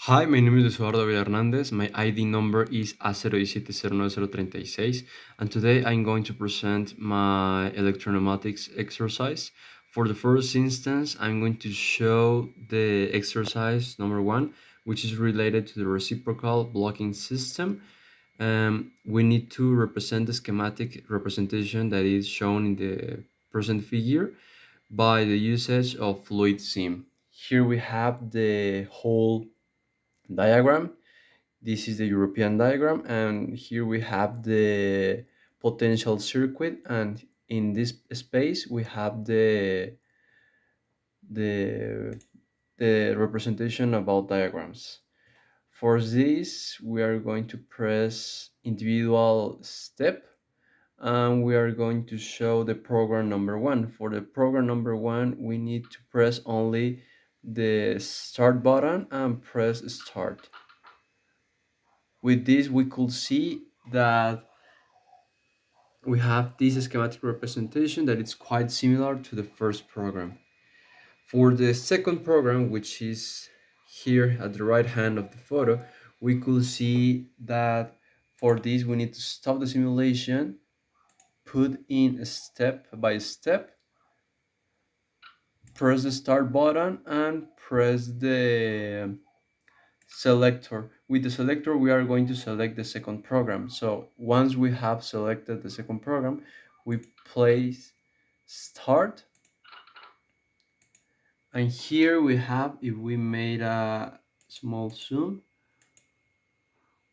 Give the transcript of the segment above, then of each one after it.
Hi, my name is Eduardo Hernandez. My ID number is A0170936, and today I'm going to present my electroneumatic exercise. For the first instance, I'm going to show the exercise number one, which is related to the reciprocal blocking system. We need to represent the schematic representation that is shown in the present figure by the usage of fluid sim. Here we have the whole diagram. This is the European diagram, and here we have the potential circuit, and in this space we have the the representation about diagrams. For this, we are going to press individual step, and we are going to show the program number one. For the program number one, we need to press only the start button and press start. With this, we could see that we have this schematic representation that is quite similar to the first program. For the second program, which is here at the right hand of the photo, we could see that for this we need to stop the simulation, put in a step by step, press the start button, and press the selector. With the selector, we are going to select the second program. So once we have selected the second program, we place start. And here we have, if we made a small zoom,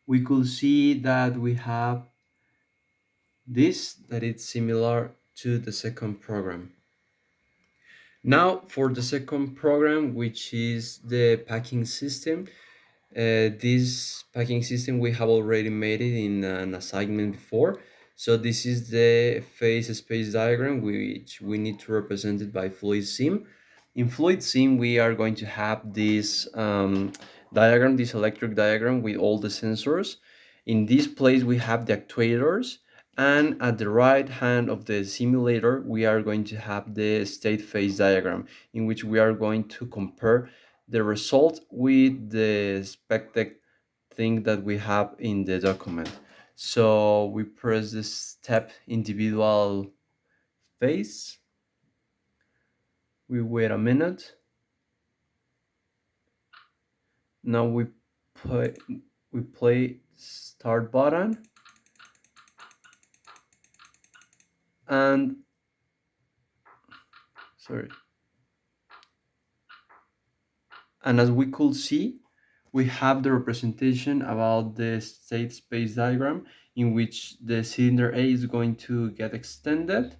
we could see that we have this, that it's similar to the second program. Now for the second program, which is the packing system. This packing system, we have already made it in an assignment before. So this is the phase space diagram, which we need to represent it by fluid sim. In fluid sim, we are going to have this diagram, this electric diagram with all the sensors. In this place, we have the actuators, and at the right hand of the simulator, we are going to have the state phase diagram, in which we are going to compare the result with the expected thing that we have in the document. So we press the step individual phase. We wait a minute. Now we play start button, and sorry, and as we could see, we have the representation about the state space diagram, in which the cylinder A is going to get extended.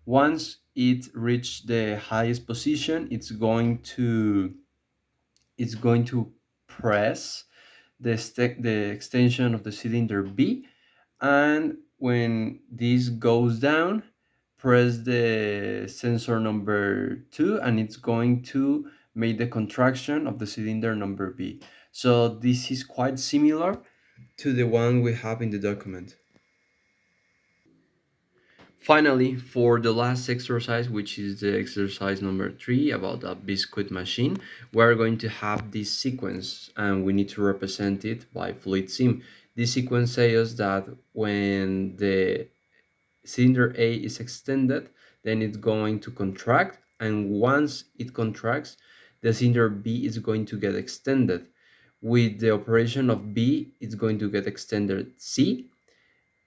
Once it reaches the highest position, it's going to press the extension of the cylinder B, and when this goes down, press the sensor number 2, and it's going to make the contraction of the cylinder number B. So this is quite similar to the one we have in the document. Finally, for the last exercise, which is the exercise number 3 about a biscuit machine, we're going to have this sequence, and we need to represent it by fluid sim. This sequence says that when the cylinder A is extended, then it's going to contract, and once it contracts, the cylinder B is going to get extended. With the operation of B, it's going to get extended C.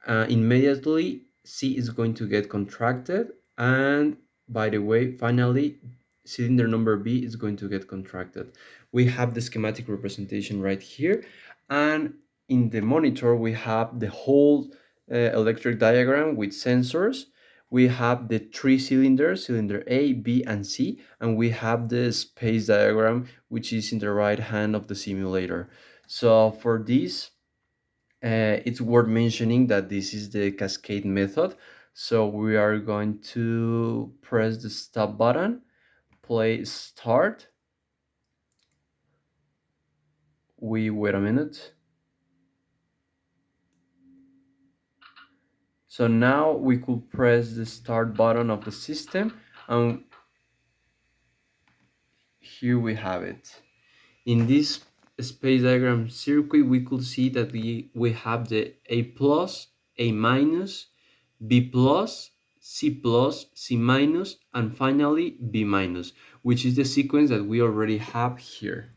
Immediately C is going to get contracted, and by the way, finally cylinder number B is going to get contracted. We have the schematic representation right here, and in the monitor we have the whole electric diagram with sensors. We have the three cylinders, cylinder A, B, and C, and we have the space diagram, which is in the right hand of the simulator. So for this, it's worth mentioning that this is the cascade method. So we are going to press the stop button, play start. We wait a minute. So now we could press the start button of the system, and here we have it. In this space diagram circuit, we could see that we have the A plus, A minus, B plus, C plus, C minus, and finally B minus, which is the sequence that we already have here.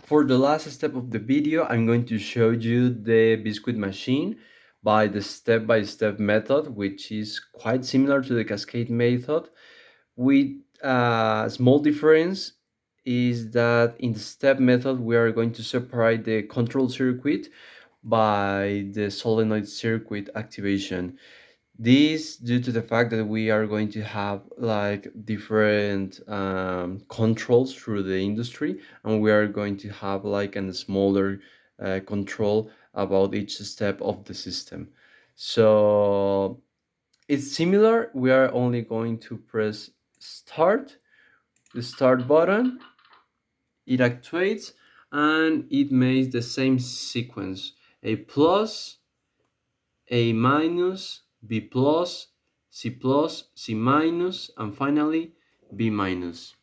For the last step of the video, I'm going to show you the biscuit machine by the step-by-step method, which is quite similar to the cascade method, with a small difference is that in the step method, we are going to separate the control circuit by the solenoid circuit activation. This due to the fact that we are going to have like different controls through the industry, and we are going to have like a smaller control about each step of the system. So it's similar. We are only going to press start, the start button, it activates, and it makes the same sequence: A plus, A minus, B plus, C plus, C minus, and finally B minus.